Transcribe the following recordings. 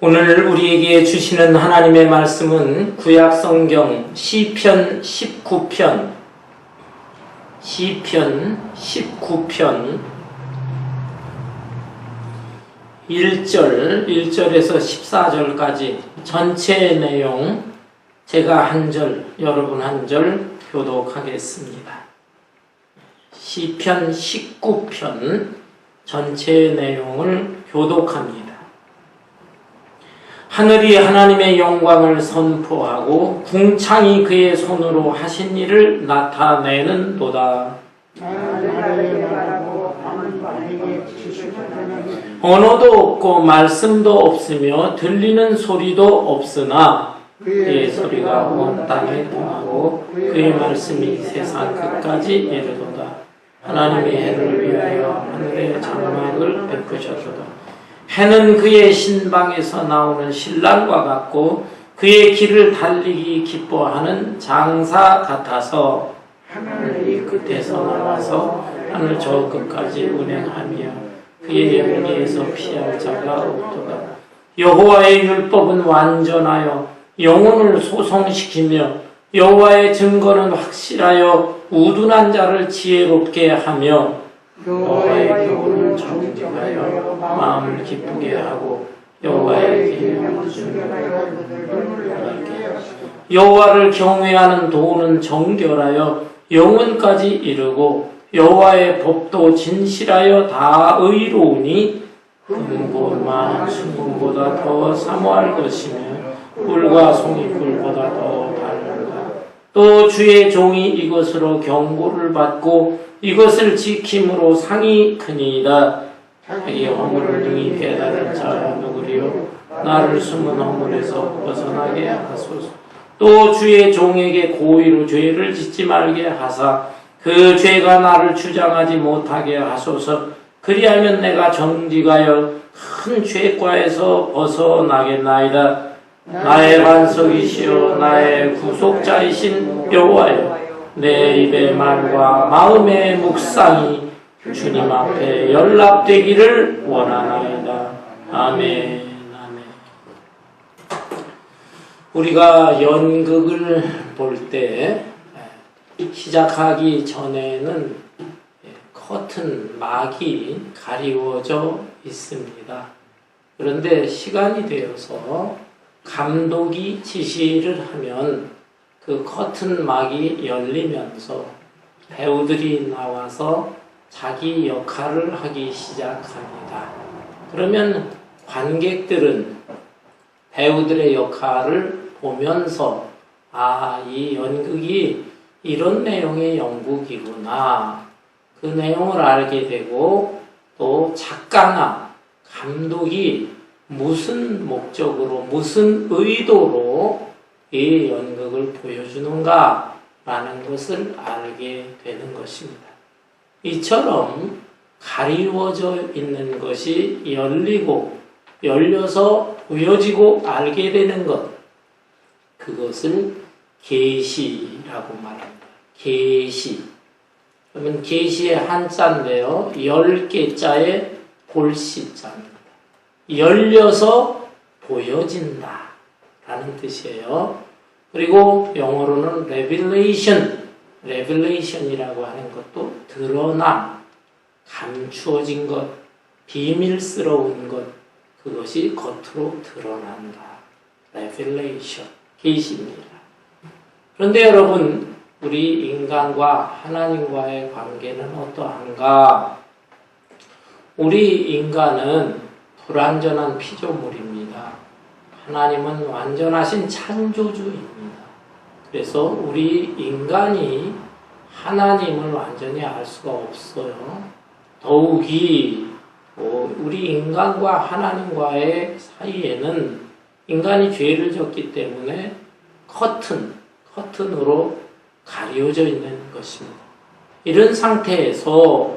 오늘 우리에게 주시는 하나님의 말씀은 구약성경 시편 19편 1절에서 14절까지 전체 내용 제가 한 절, 여러분 한 절 교독하겠습니다. 시편 19편 전체 내용을 교독합니다. 하늘이 하나님의 영광을 선포하고 궁창이 그의 손으로 하신 일을 나타내는도다. 언어도 없고 말씀도 없으며 들리는 소리도 없으나 그의 소리가 온 땅에 통하고 그의 말씀이 세상 끝까지 이르도다. 하나님의 해를 위하여 하늘의 장막을 베푸셨도다. 해는 그의 신방에서 나오는 신랑과 같고 그의 길을 달리기 기뻐하는 장사 같아서 하늘 이 끝에서 나와서 하늘 저 끝까지 운행하며 그의 영리에서 피할 자가 없도다. 여호와의 율법은 완전하여 영혼을 소성시키며 여호와의 증거는 확실하여 우둔한 자를 지혜롭게 하며 여호와의 교훈을 정직하여 마음을 기쁘게 하고 여호와의 계명을 준행하여 여호와를 경외하는 도는 정결하여 영혼까지 이르고 여호와의 법도 진실하여 다 의로우니 금보나 순금보다 더 사모할 것이며 꿀과 송이꿀보다 더 달다. 또 주의 종이 이것으로 경고를 받고 이것을 지킴으로 상이 크니이다. 자기 허물을 능히 깨달을 자 누구리요? 나를 숨은 허물에서 벗어나게 하소서. 또 주의 종에게 고의로 죄를 짓지 말게 하사 그 죄가 나를 주장하지 못하게 하소서. 그리하면 내가 정직하여 큰 죄과에서 벗어나겠나이다. 나의 반석이시여 나의 구속자이신 여호와여, 내 입의 말과 마음의 묵상이 주님 앞에 연락되기를 원하나이다. 아멘. 아멘. 우리가 연극을 볼 때 시작하기 전에는 커튼 막이 가리워져 있습니다. 그런데 시간이 되어서 감독이 지시를 하면 그 커튼 막이 열리면서 배우들이 나와서 자기 역할을 하기 시작합니다. 그러면 관객들은 배우들의 역할을 보면서 이 연극이 이런 내용의 연극이구나. 그 내용을 알게 되고 또 작가나 감독이 무슨 목적으로, 무슨 의도로 이 연극을 보여주는가 라는 것을 알게 되는 것입니다. 이처럼 가리워져 있는 것이 열리고 열려서 보여지고 알게 되는 것, 그것을 계시라고 말합니다. 계시. 그러면 계시의 한자인데요, 10개자의 골시자입니다. 열려서 보여진다 라는 뜻이에요. 그리고 영어로는 revelation이라고 하는 것도 드러남, 감추어진 것, 비밀스러운 것, 그것이 겉으로 드러난다. revelation, 계시입니다. 그런데 여러분, 우리 인간과 하나님과의 관계는 어떠한가? 우리 인간은 불완전한 피조물입니다. 하나님은 완전하신 창조주입니다. 그래서 우리 인간이 하나님을 완전히 알 수가 없어요. 더욱이 우리 인간과 하나님과의 사이에는 인간이 죄를 졌기 때문에 커튼으로 가려져 있는 것입니다. 이런 상태에서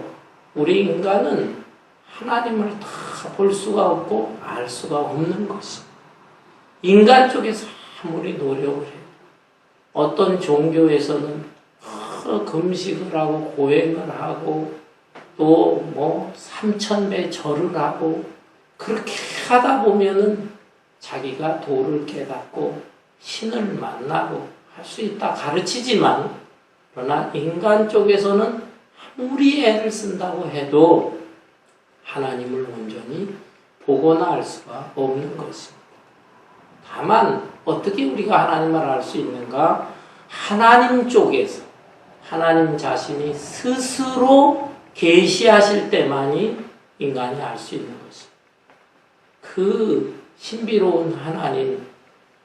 우리 인간은 하나님을 다 볼 수가 없고 알 수가 없는 것입니다. 인간 쪽에서 아무리 노력을 해요. 어떤 종교에서는 금식을 하고 고행을 하고 또 3000배 절을 하고 그렇게 하다 보면은 자기가 도를 깨닫고 신을 만나고 할 수 있다 가르치지만, 그러나 인간 쪽에서는 아무리 애를 쓴다고 해도 하나님을 온전히 보거나 알 수가 없는 것입니다. 다만 어떻게 우리가 하나님을 알 수 있는가? 하나님 쪽에서 하나님 자신이 스스로 계시하실 때만이 인간이 알 수 있는 것입니다. 그 신비로운 하나님,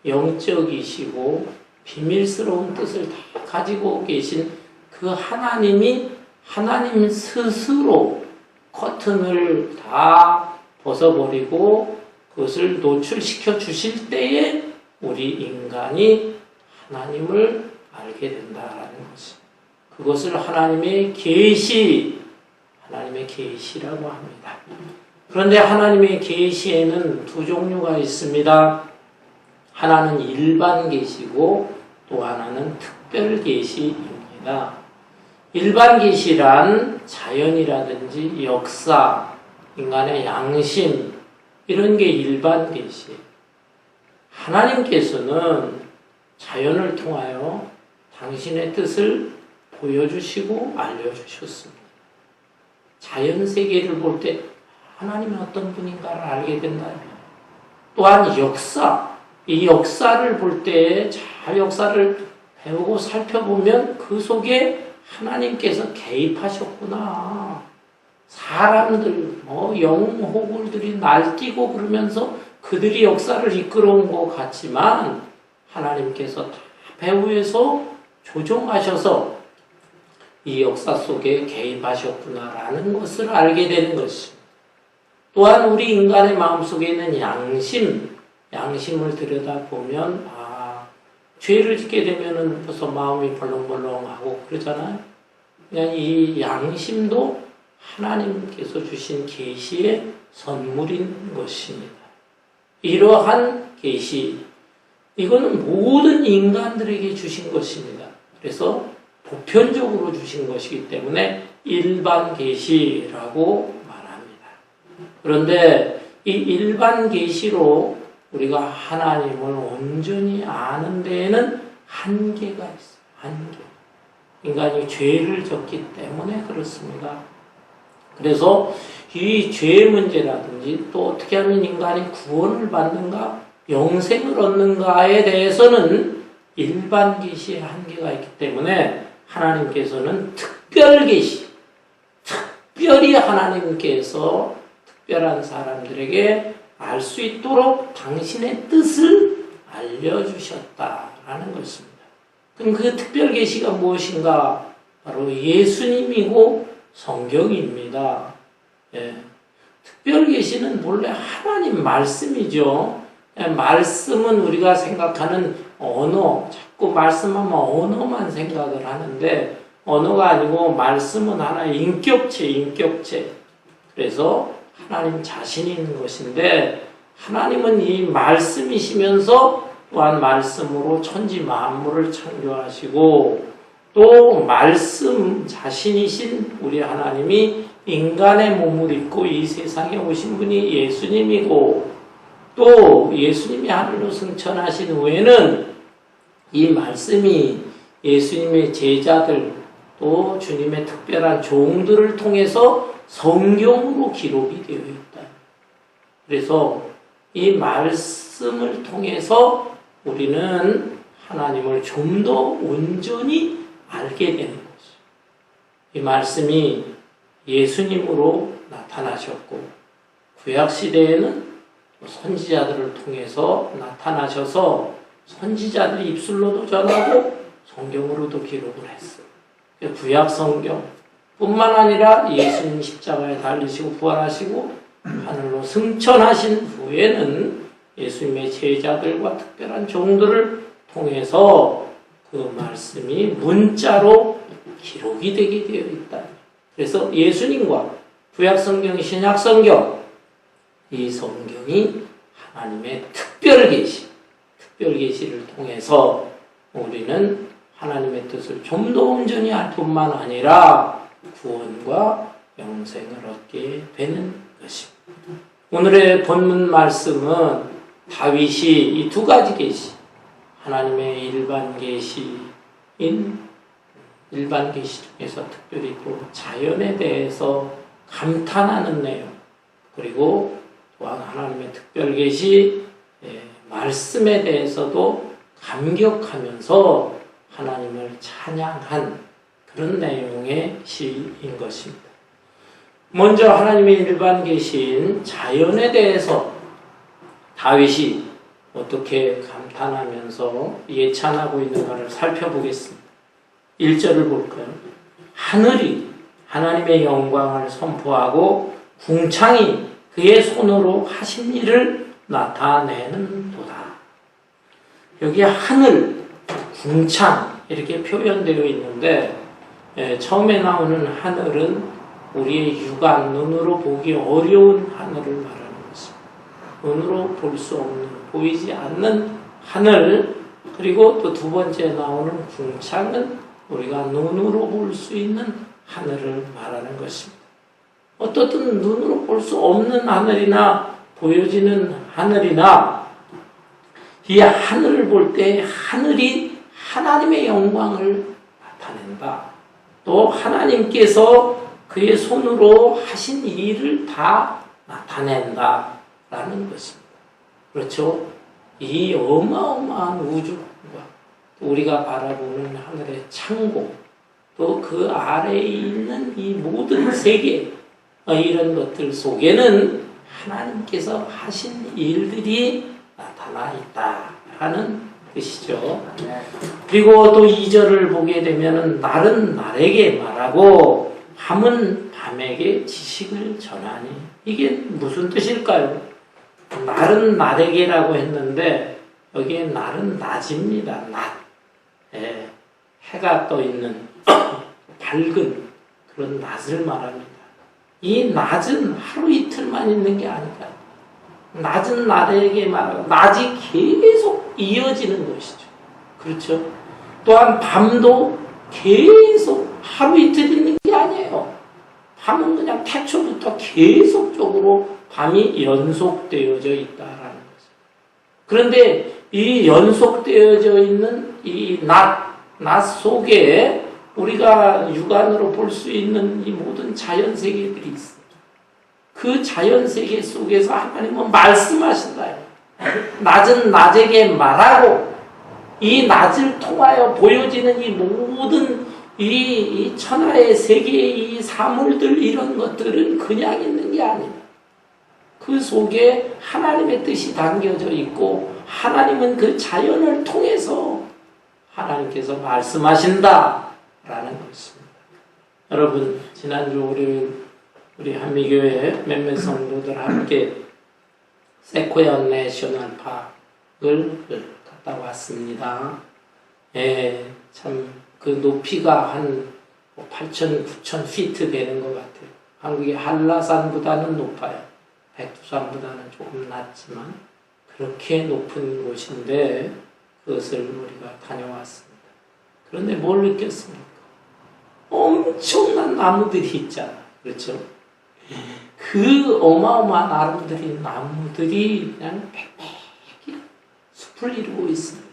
영적이시고 비밀스러운 뜻을 다 가지고 계신 그 하나님이 하나님 스스로 커튼을 다 벗어버리고 그것을 노출시켜 주실 때에 우리 인간이 하나님을 알게 된다라는 것입니다. 그것을 하나님의 계시라고 합니다. 그런데 하나님의 계시에는 두 종류가 있습니다. 하나는 일반 계시고 또 하나는 특별 계시입니다. 일반 계시란 자연이라든지 역사, 인간의 양심, 이런 게 일반 계시예요. 하나님께서는 자연을 통하여 당신의 뜻을 보여주시고 알려주셨습니다. 자연 세계를 볼 때 하나님이 어떤 분인가를 알게 된다. 또한 역사, 이 역사를 볼 때 잘 역사를 배우고 살펴보면 그 속에 하나님께서 개입하셨구나. 사람들, 영호굴들이 날뛰고 그러면서 그들이 역사를 이끌어온 것 같지만 하나님께서 다 배후에서 조종하셔서 이 역사 속에 개입하셨구나라는 것을 알게 되는 것입니다. 또한 우리 인간의 마음속에 있는 양심을 들여다보면 죄를 짓게 되면은 벌써 마음이 벌렁벌렁하고 그러잖아요. 그냥 이 양심도 하나님께서 주신 계시의 선물인 것입니다. 이러한 계시, 이거는 모든 인간들에게 주신 것입니다. 그래서 보편적으로 주신 것이기 때문에 일반 계시라고 말합니다. 그런데 이 일반 계시로 우리가 하나님을 온전히 아는 데에는 한계가 있어요. 한계. 인간이 죄를 졌기 때문에 그렇습니다. 그래서 이 죄의 문제라든지 또 어떻게 하면 인간이 구원을 받는가, 영생을 얻는가에 대해서는 일반 계시의 한계가 있기 때문에 하나님께서는 특별 계시, 특별히 하나님께서 특별한 사람들에게 알 수 있도록 당신의 뜻을 알려주셨다라는 것입니다. 그럼 그 특별 계시가 무엇인가? 바로 예수님이고 성경입니다. 특별 계시는 본래 하나님 말씀이죠. 말씀은 우리가 생각하는 언어, 자꾸 말씀하면 언어만 생각을 하는데 언어가 아니고 말씀은 하나의 인격체. 그래서 하나님 자신이 있는 것인데 하나님은 이 말씀이시면서 또한 말씀으로 천지 만물을 창조하시고 또 말씀 자신이신 우리 하나님이 인간의 몸을 입고 이 세상에 오신 분이 예수님이고 또 예수님이 하늘로 승천하신 후에는 이 말씀이 예수님의 제자들 또 주님의 특별한 종들을 통해서 성경으로 기록이 되어 있다. 그래서 이 말씀을 통해서 우리는 하나님을 좀 더 온전히 알게 되는 것이죠. 이 말씀이 예수님으로 나타나셨고 구약시대에는 선지자들을 통해서 나타나셔서 선지자들이 입술로도 전하고 성경으로도 기록을 했어요. 구약 성경 뿐만 아니라 예수님 십자가에 달리시고 부활하시고 하늘로 승천하신 후에는 예수님의 제자들과 특별한 종들을 통해서 그 말씀이 문자로 기록이 되게 되어 있다. 그래서 예수님과 구약 성경, 신약 성경, 이 성경이 하나님의 특별 계시를 통해서 우리는 하나님의 뜻을 좀 더 온전히 알 뿐만 아니라 구원과 영생을 얻게 되는 것입니다. 오늘의 본문 말씀은 다윗이 이 두 가지 계시, 하나님의 일반 계시인 일반 계시 중에서 특별히 또 자연에 대해서 감탄하는 내용, 그리고 또한 하나님의 특별 계시 말씀에 대해서도 감격하면서 하나님을 찬양한 그런 내용의 시인 것입니다. 먼저 하나님의 일반 계시인 자연에 대해서 다윗이 어떻게 감탄하면서 예찬하고 있는가를 살펴보겠습니다. 1절을 볼까요? 하늘이 하나님의 영광을 선포하고 궁창이 그의 손으로 하신 일을 나타내는도다. 여기 하늘, 궁창 이렇게 표현되어 있는데 처음에 나오는 하늘은 우리의 육안, 눈으로 보기 어려운 하늘을 말하는 것입니다. 눈으로 볼 수 없는, 보이지 않는 하늘, 그리고 또 두 번째 나오는 궁창은 우리가 눈으로 볼 수 있는 하늘을 말하는 것입니다. 어떻든 눈으로 볼 수 없는 하늘이나 보여지는 하늘이나 이 하늘을 볼 때 하늘이 하나님의 영광을 나타낸다. 또 하나님께서 그의 손으로 하신 일을 다 나타낸다라는 것입니다. 그렇죠? 이 어마어마한 우주가 우리가 바라보는 하늘의 창고, 또 그 아래에 있는 이 모든 세계, 이런 것들 속에는 하나님께서 하신 일들이 나타나 있다라는 뜻이죠. 그리고 또 2절을 보게 되면 날은 날에게 말하고 밤은 밤에게 지식을 전하니, 이게 무슨 뜻일까요? 날은 날에게라고 했는데 여기에 날은 낮입니다. 낮. 해가 떠 있는 밝은 그런 낮을 말합니다. 이 낮은 하루 이틀만 있는 게 아니다. 낮은 날에게 말하고 낮이 계속 이어지는 것이죠. 그렇죠? 또한 밤도 계속 하루 이틀 있는 게 아니에요. 밤은 그냥 태초부터 계속적으로 밤이 연속되어져 있다라는 거죠. 그런데 이 연속되어져 있는 이 낮 속에 우리가 육안으로 볼 수 있는 이 모든 자연 세계들이 있어요. 그 자연 세계 속에서 하나님은 말씀하신다요. 낮은 낮에게 말하고 이 낮을 통하여 보여지는 이 모든 이 천하의 세계의 이 사물들, 이런 것들은 그냥 있는 게 아닙니다. 그 속에 하나님의 뜻이 담겨져 있고 하나님은 그 자연을 통해서 하나님께서 말씀하신다라는 것입니다. 여러분, 지난주 우리 한미교회 몇몇 성도들 함께 세코야 내셔널 파크를 갔다 왔습니다. 참 그 높이가 한 8,000, 9,000피트 되는 것 같아요. 한국의 한라산보다는 높아요. 백두산보다는 조금 낮지만 그렇게 높은 곳인데 그것을 우리가 다녀왔습니다. 그런데 뭘 느꼈습니까? 엄청난 나무들이 있잖아. 그렇죠? 그 어마어마한 나무들이 그냥 빽빽히 숲을 이루고 있습니다.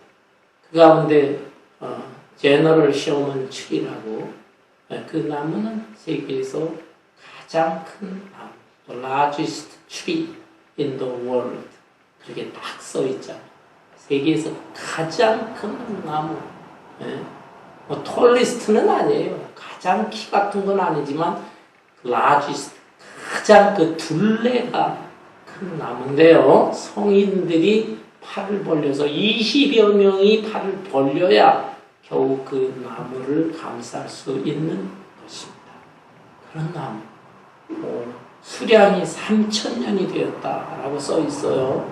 그 가운데 제너럴 셔먼 트리라고, 그 나무는 세계에서 가장 큰 나무, The largest tree in the world, 그렇게 딱 써 있잖아요. 세계에서 가장 큰 나무. 뭐 톨리스트는 아니에요. 가장 키 같은 건 아니지만 largest, 가장 그 둘레가 큰 나무인데요. 성인들이 팔을 벌려서 20여 명이 팔을 벌려야 겨우 그 나무를 감쌀 수 있는 것입니다. 그런 나무. 수량이 3,000년이 되었다라고 써 있어요.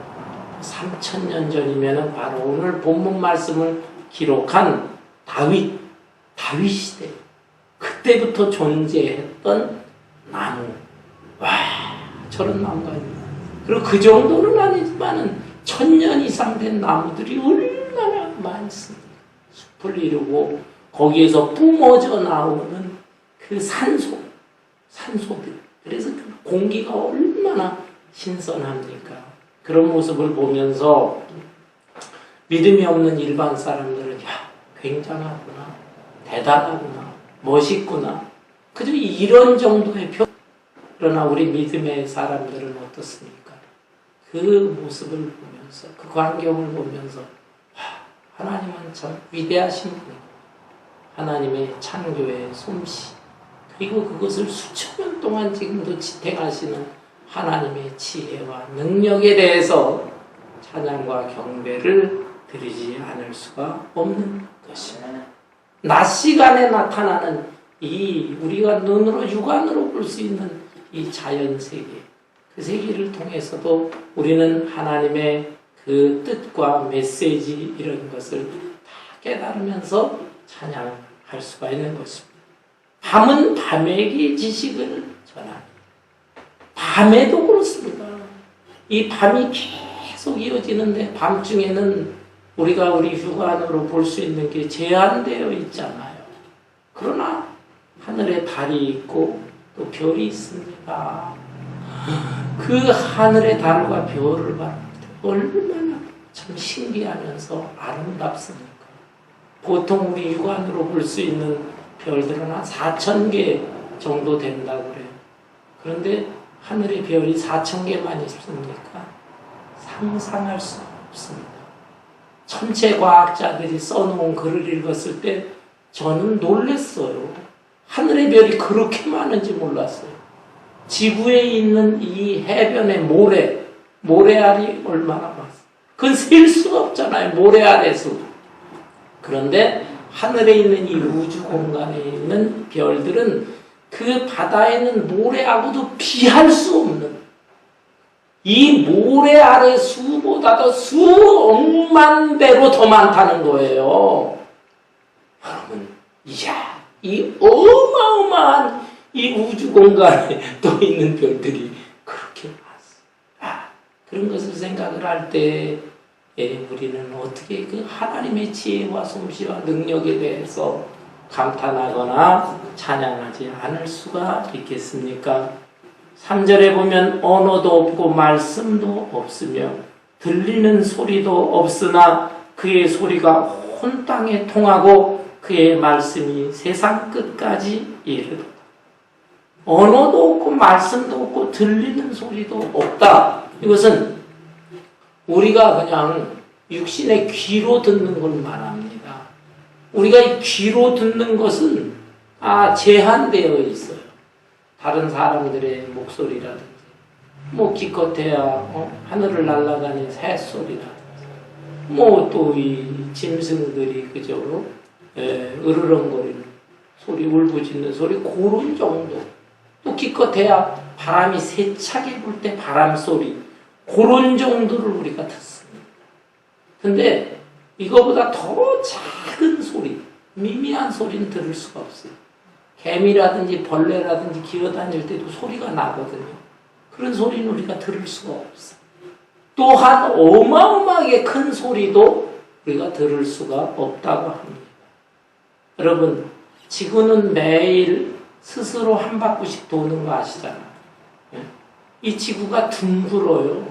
3,000년 전이면 바로 오늘 본문 말씀을 기록한 다윗 시대, 그때부터 존재했던 나무. 와, 저런 나무가 있나. 그리고 그 정도는 아니지만은 1,000년 이상 된 나무들이 얼마나 많습니다. 숲을 이루고 거기에서 뿜어져 나오는 그 산소들. 그래서 그 공기가 얼마나 신선합니까? 그런 모습을 보면서 믿음이 없는 일반 사람들은 야, 굉장하구나, 대단하구나, 멋있구나, 그저 이런 정도의 표. 그러나 우리 믿음의 사람들은 어떻습니까? 그 모습을 보면서, 그 광경을 보면서 하나님은 참 위대하신 분이고 하나님의 창조의 솜씨, 그리고 그것을 수천 년 동안 지금도 지탱하시는 하나님의 지혜와 능력에 대해서 찬양과 경배를 드리지 않을 수가 없는 것입니다. 낮 시간에 나타나는 이 우리가 눈으로 육안으로 볼 수 있는 이 자연 세계, 그 세계를 통해서도 우리는 하나님의 그 뜻과 메시지 이런 것을 다 깨달으면서 찬양할 수가 있는 것입니다. 밤은 밤에게 지식을 전합니다. 밤에도 그렇습니다. 이 밤이 계속 이어지는데 밤중에는 우리가 우리 육안으로 볼 수 있는 게 제한되어 있잖아요. 그러나 하늘에 달이 있고 또 별이 있습니다. 그 하늘의 달과 별을 바라볼 때 얼마나 참 신기하면서 아름답습니까? 보통 우리 육안으로 볼 수 있는 별들은 한 4,000개 정도 된다고 그래요. 그런데 하늘의 별이 4,000개만 있습니까? 상상할 수 없습니다. 천체 과학자들이 써놓은 글을 읽었을 때 저는 놀랐어요. 하늘의 별이 그렇게 많은지 몰랐어요. 지구에 있는 이 해변의 모래알이 얼마나 많았어요. 그건 셀 수가 없잖아요. 모래알의 수. 그런데 하늘에 있는 이 우주 공간에 있는 별들은 그 바다에 있는 모래하고도 비할 수 없는 이 모래알의 수보다도 수억만 배로 더 많다는 거예요. 여러분, 이야, 이 어마어마한 이 우주 공간에 또 있는 별들이 그렇게 많습니다. 그런 것을 생각을 할 때 우리는 어떻게 그 하나님의 지혜와 솜씨와 능력에 대해서 감탄하거나 찬양하지 않을 수가 있겠습니까? 3절에 보면 언어도 없고 말씀도 없으며 들리는 소리도 없으나 그의 소리가 온 땅에 통하고 그의 말씀이 세상 끝까지 이르도다. 언어도 없고 말씀도 없고 들리는 소리도 없다. 이것은 우리가 그냥 육신의 귀로 듣는 걸 말합니다. 우리가 이 귀로 듣는 것은 제한되어 있어요. 다른 사람들의 목소리라든지 뭐 기껏해야 하늘을 날아다니는 새소리라든지 뭐 또 이 짐승들이 그저 으르렁거리는 소리, 울부짖는 소리, 그런 정도. 또 기껏해야 바람이 세차게 불 때 바람 소리, 그런 정도를 우리가 듣습니다. 근데 이거보다 더 작은 소리, 미미한 소리는 들을 수가 없어요. 개미라든지 벌레라든지 기어다닐 때도 소리가 나거든요. 그런 소리는 우리가 들을 수가 없어요. 또한 어마어마하게 큰 소리도 우리가 들을 수가 없다고 합니다. 여러분, 지구는 매일 스스로 한 바퀴씩 도는 거 아시잖아요. 이 지구가 둥글어요.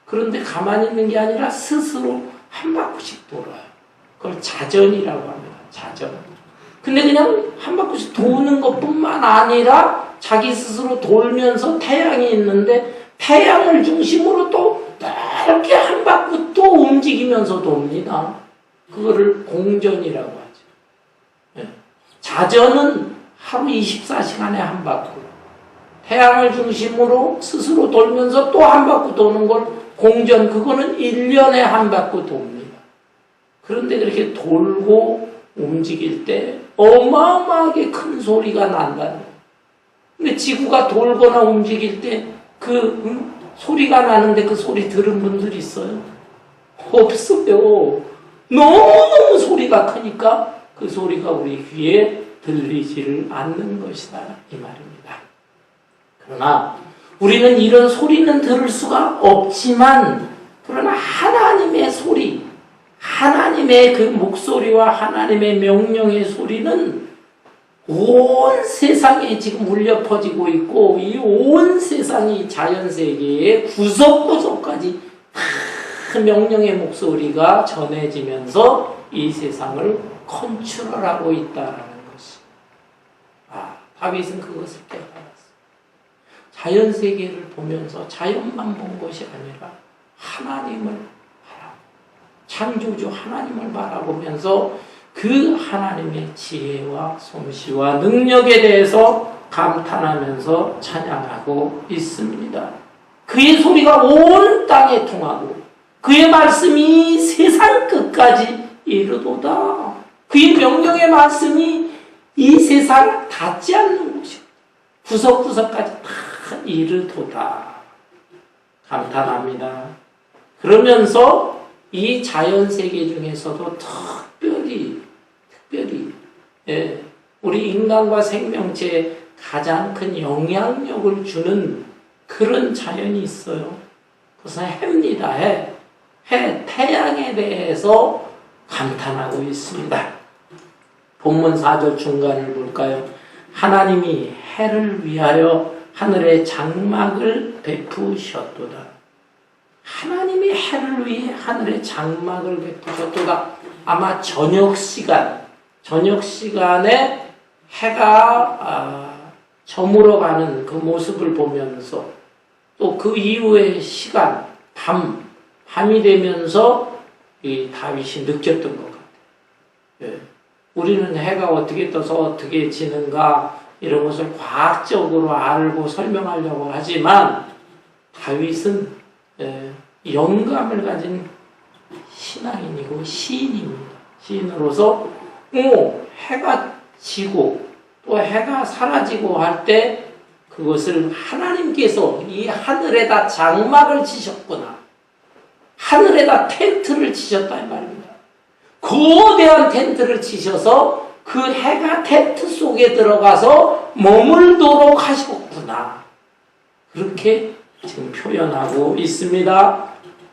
그런데 가만히 있는 게 아니라 스스로 한 바퀴씩 돌아요. 그걸 자전이라고 합니다. 자전. 근데 그냥 한 바퀴씩 도는 것뿐만 아니라 자기 스스로 돌면서 태양이 있는데 태양을 중심으로 또 이렇게 한 바퀴 또 움직이면서 돕니다. 그거를 공전이라고 하죠. 자전은 하루 24시간에 한 바퀴, 태양을 중심으로 스스로 돌면서 또 한 바퀴 도는 걸 공전, 그거는 1년에 한 바퀴 돕니다. 그런데 그렇게 돌고 움직일 때 어마어마하게 큰 소리가 난다는 거예요. 근데 지구가 돌거나 움직일 때 소리가 나는데 그 소리 들은 분들 있어요? 없어요. 너무너무 소리가 크니까 그 소리가 우리 귀에 들리지를 않는 것이다, 이 말입니다. 그러나 우리는 이런 소리는 들을 수가 없지만, 그러나 하나님의 소리, 하나님의 그 목소리와 하나님의 명령의 소리는 온 세상에 지금 울려 퍼지고 있고, 이 온 세상이 자연세계의 구석구석까지 같은 명령의 목소리가 전해지면서 이 세상을 컨트롤하고 있다라는 것이. 다윗은 그것을 깨달았어요. 자연 세계를 보면서 자연만 본 것이 아니라 하나님을 바라보고 창조주 하나님을 바라보면서 그 하나님의 지혜와 솜씨와 능력에 대해서 감탄하면서 찬양하고 있습니다. 그의 소리가 온 땅에 통하고 그의 말씀이 세상 끝까지 이르도다. 그의 명령의 말씀이 이 세상을 닿지 않는 곳이고 구석구석까지 다 이르도다. 감탄합니다. 그러면서 이 자연세계 중에서도 특별히 우리 인간과 생명체에 가장 큰 영향력을 주는 그런 자연이 있어요. 그것은 해입니다. 해, 태양에 대해서 감탄하고 있습니다. 본문 4절 중간을 볼까요? 하나님이 해를 위하여 하늘의 장막을 베푸셨도다. 하나님이 해를 위해 하늘의 장막을 베푸셨도다. 아마 저녁 시간에 해가 저물어가는 그 모습을 보면서 또 그 이후의 시간, 밤이 되면서 이 다윗이 느꼈던 것 같아요. 우리는 해가 어떻게 떠서 어떻게 지는가 이런 것을 과학적으로 알고 설명하려고 하지만 다윗은 영감을 가진 신앙인이고 시인입니다. 시인으로서 해가 지고 또 해가 사라지고 할 때 그것을 하나님께서 이 하늘에다 장막을 치셨구나. 하늘에다 텐트를 치셨다 이 말입니다. 거대한 텐트를 치셔서 그 해가 텐트 속에 들어가서 머물도록 하셨구나. 그렇게 지금 표현하고 있습니다.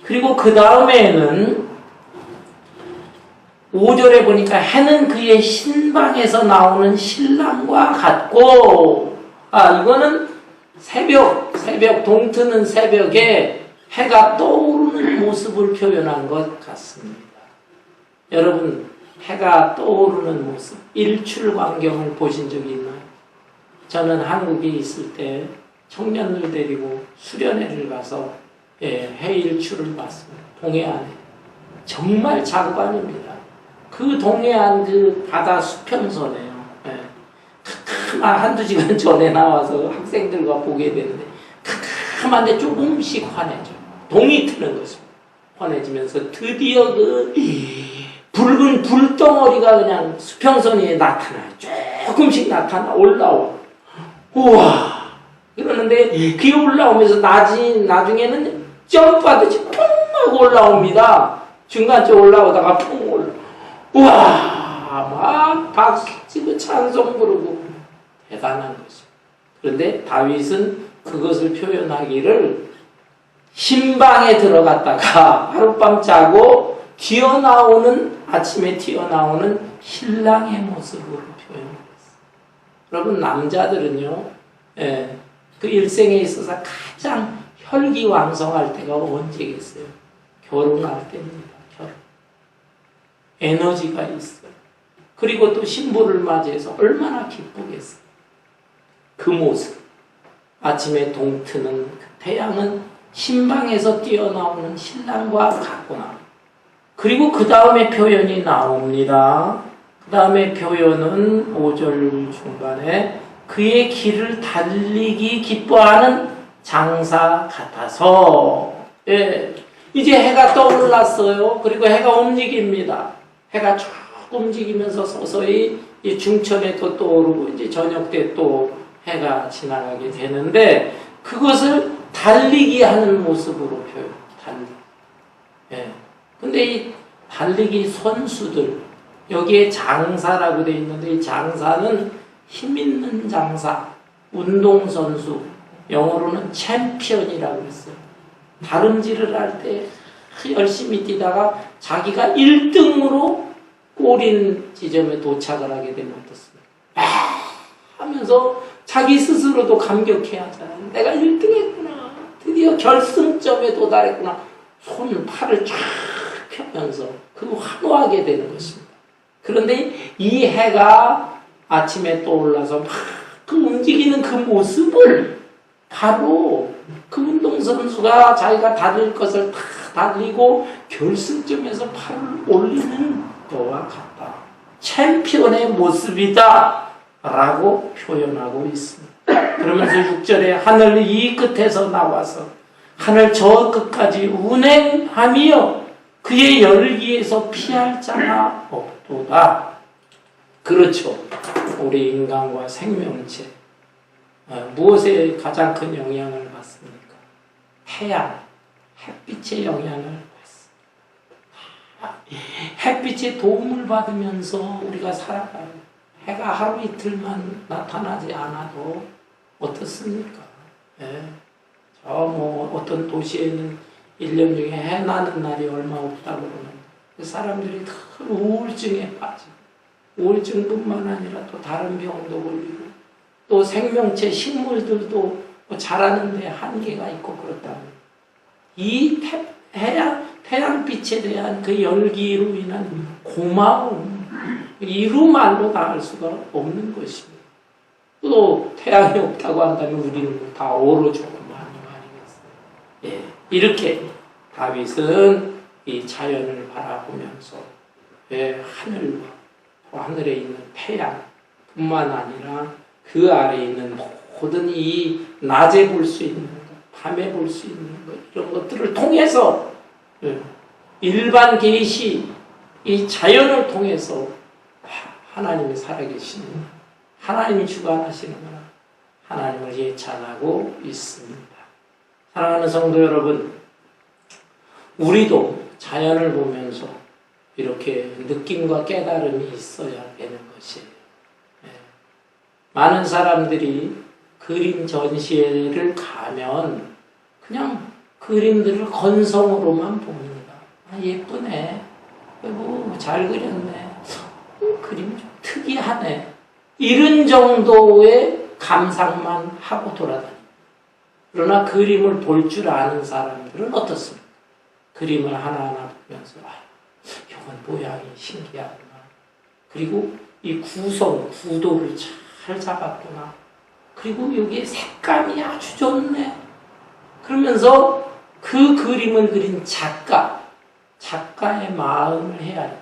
그리고 그 다음에는 5절에 보니까 해는 그의 신방에서 나오는 신랑과 같고, 이거는 새벽 동트는 새벽에 해가 떠오르는 모습을 표현한 것 같습니다. 여러분, 해가 떠오르는 모습, 일출광경을 보신 적이 있나요? 저는 한국에 있을 때 청년들 데리고 수련회를 가서 해일출을 봤습니다. 동해안에. 정말 장관입니다. 그 동해안 그 바다 수평선에요. 한두 시간 전에 나와서 학생들과 보게 되는데 캄캄한데 조금씩 환해져. 동이 트는 것입니다. 환해지면서 드디어 그 붉은 불덩어리가 그냥 수평선 위에 나타나요. 조금씩 올라와. 우와! 그러는데 그게 올라오면서 나중에는 점프하듯이 퐁 하고 올라옵니다. 중간쯤 올라오다가 퐁 올라. 우와! 막 박수치고 찬송 부르고 대단한 것입니다. 그런데 다윗은 그것을 표현하기를 신방에 들어갔다가 하룻밤 자고 아침에 튀어나오는 신랑의 모습으로 표현했어요. 여러분, 남자들은요, 그 일생에 있어서 가장 혈기왕성할 때가 언제겠어요? 결혼할 때입니다. 에너지가 있어요. 그리고 또 신부를 맞이해서 얼마나 기쁘겠어요. 그 모습. 아침에 동트는 그 태양은 신방에서 뛰어나오는 신랑과 같구나. 그리고 그 다음에 표현이 나옵니다. 그 다음에 표현은 5절 중간에 그의 길을 달리기 기뻐하는 장사 같아서. 이제 해가 떠올랐어요. 그리고 해가 움직입니다. 해가 쭉 움직이면서 서서히 이 중천에 또 떠오르고 이제 저녁 때 또 해가 지나가게 되는데 그것을 달리기 하는 모습으로 표현. 근데 이 달리기 선수들, 여기에 장사라고 되어 있는데 이 장사는 힘 있는 장사, 운동선수, 영어로는 챔피언이라고 했어요. 다름질을 할 때 열심히 뛰다가 자기가 1등으로 골인 지점에 도착을 하게 되면 어떻습니까? 하면서 자기 스스로도 감격해야 하잖아요. 내가 1등 했구나. 드디어 결승점에 도달했구나. 손, 팔을 쫙 펴면서 그 환호하게 되는 것입니다. 그런데 이 해가 아침에 떠올라서 막 그 움직이는 그 모습을 바로 그 운동선수가 자기가 다릴 것을 다 다리고 결승점에서 팔을 올리는 것과 같다. 챔피언의 모습이다 라고 표현하고 있습니다. 그러면서 6절에 하늘 이 끝에서 나와서 하늘 저 끝까지 운행하며 그의 열기에서 피할 자가 없도다. 그렇죠. 우리 인간과 생명체 무엇에 가장 큰 영향을 받습니까? 태양, 햇빛의 영향을 받습니다. 햇빛의 도움을 받으면서 우리가 살아가요. 해가 하루 이틀만 나타나지 않아도 어떻습니까? 예. 어떤 도시에는 1년 중에 해 나는 날이 얼마 없다고 그러는데 그 사람들이 큰 우울증에 빠지고 우울증뿐만 아니라 또 다른 병도 걸리고 또 생명체 식물들도 자라는데 한계가 있고 그렇다면 이 태양빛에 대한 그 열기로 인한 고마움 이루 말로 다 할 수가 없는 것입니다. 또 태양이 없다고 한다면 우리는 다 얼어 죽는 아니겠어요? 예, 이렇게 다윗은 이 자연을 바라보면서 하늘과 하늘에 있는 태양뿐만 아니라 그 아래에 있는 모든 이 낮에 볼 수 있는 것, 밤에 볼 수 있는 것 이런 것들을 통해서 일반 계시 이 자연을 통해서 하나님이 살아계시는 하나님이 주관하시는구나 하나님을 예찬하고 있습니다. 사랑하는 성도 여러분, 우리도 자연을 보면서 이렇게 느낌과 깨달음이 있어야 되는 것이에요. 많은 사람들이 그림 전시회를 가면 그냥 그림들을 건성으로만 봅니다. 예쁘네. 잘 그렸네. 그림이 좀 특이하네. 이런 정도의 감상만 하고 돌아다닙니다. 그러나 그림을 볼 줄 아는 사람들은 어떻습니까? 그림을 하나하나 보면서 이건 모양이 신기하구나. 그리고 이 구도를 잘 잡았구나. 그리고 여기에 색감이 아주 좋네. 그러면서 그 그림을 그린 작가의 마음을 해야 합니다.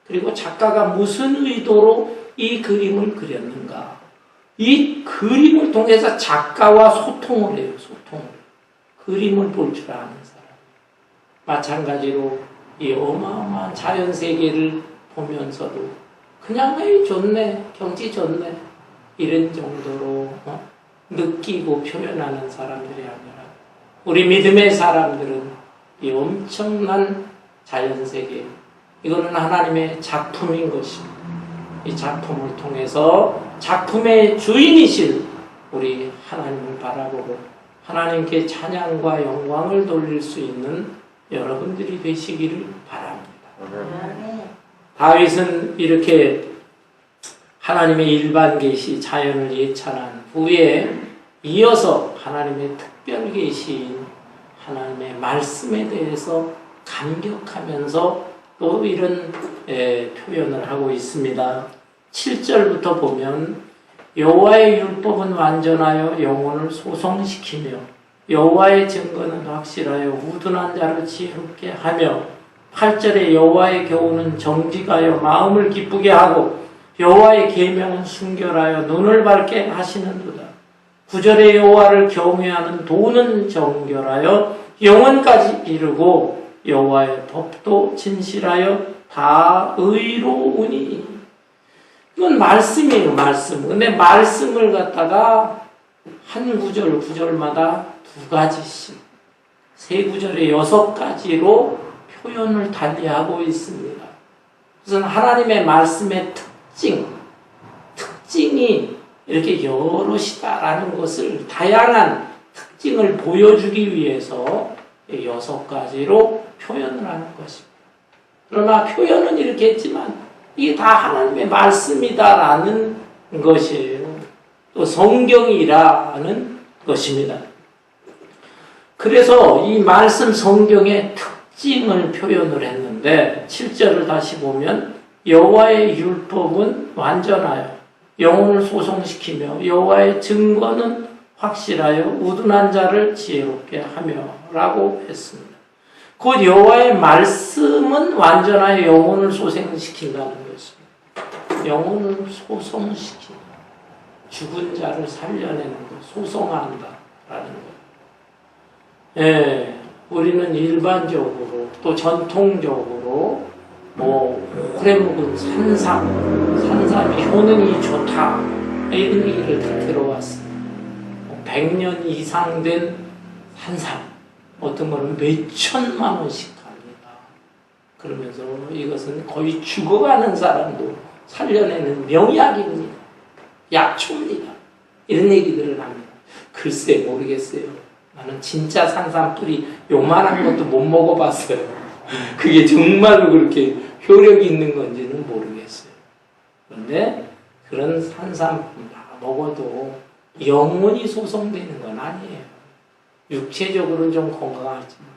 그리고 작가가 무슨 의도로 이 그림을 그렸는가. 이 그림을 통해서 작가와 소통을 해요. 그림을 볼 줄 아는 사람. 마찬가지로 이 어마어마한 자연세계를 보면서도 그냥 좋네, 경치 좋네 이런 정도로 느끼고 표현하는 사람들이 아니라 우리 믿음의 사람들은 이 엄청난 자연세계 이거는 하나님의 작품인 것입니다. 이 작품을 통해서 작품의 주인이신 우리 하나님을 바라보고 하나님께 찬양과 영광을 돌릴 수 있는 여러분들이 되시기를 바랍니다. 다윗은 이렇게 하나님의 일반 계시 자연을 예찬한 후에 이어서 하나님의 특별 계시인 하나님의 말씀에 대해서 감격하면서 또 이런 표현을 하고 있습니다. 7절부터 보면 여호와의 율법은 완전하여 영혼을 소성시키며 여호와의 증거는 확실하여 우둔한 자를 지혜롭게 하며 8절에 여호와의 교훈은 정직하여 마음을 기쁘게 하고 여호와의 계명은 순결하여 눈을 밝게 하시는도다. 9절에 여호와를 경외하는 도는 정결하여 영원까지 이르고 여호와의 법도 진실하여 다 의로우니. 이건 말씀이에요, 말씀. 근데 말씀을 갖다가 한 구절, 구절마다 두 가지씩, 세 구절에 6가지로 표현을 달리하고 있습니다. 우선 하나님의 말씀의 특징이 이렇게 여럿이다라는 것을 다양한 특징을 보여주기 위해서 6가지로 표현을 하는 것입니다. 그러나 표현은 이렇게 했지만 이게 다 하나님의 말씀이다라는 것이에요. 또 성경이라는 것입니다. 그래서 이 말씀 성경의 특징을 표현을 했는데 7절을 다시 보면 여호와의 율법은 완전하여 영혼을 소성시키며 여호와의 증거는 확실하여 우둔한 자를 지혜롭게 하며 라고 했습니다. 곧 여호와의 말씀은 완전하여 영혼을 소생시킨다는 것입니다. 영혼을 소성시킨다. 죽은 자를 살려내는 것, 소성한다라는 것. 예, 우리는 일반적으로 또 전통적으로 오래 묵은 산삼이 효능이 좋다 이런 얘기를 다 들어왔습니다. 100년 이상 된 산삼 어떤 거는 몇천만 원씩 갑니다. 그러면서 이것은 거의 죽어가는 사람도 살려내는 명약입니다. 약초입니다. 이런 얘기들을 합니다. 글쎄 모르겠어요. 나는 진짜 산삼 뿌리 요만한 것도 못 먹어봤어요. 그게 정말로 그렇게 효력이 있는 건지는 모르겠어요. 그런데 그런 산삼 먹어도 영혼이 소성되는 건 아니에요. 육체적으로는 좀 건강하지만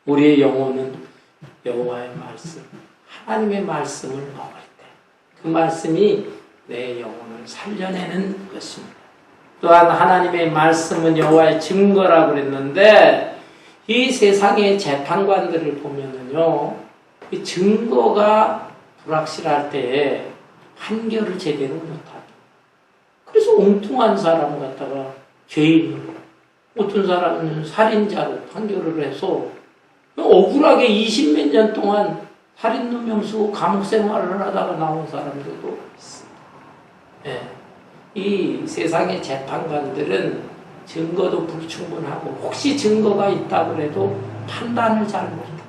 우리의 영혼은 여호와의 말씀, 하나님의 말씀을 먹을 때 그 말씀이 내 영혼을 살려내는 것입니다. 또한 하나님의 말씀은 여호와의 증거라고 그랬는데 이 세상의 재판관들을 보면은요, 이 증거가 불확실할 때에 판결을 제대로 못합니다. 그래서 엉뚱한 사람 갖다가 죄인으로, 어떤 사람은 살인자로 판결을 해서 억울하게 20몇 년 동안 살인누명 쓰고 감옥 생활을 하다가 나온 사람들도 있습니다. 예. 이 세상의 재판관들은 증거도 불충분하고 혹시 증거가 있다고 해도 판단을 잘 못합니다.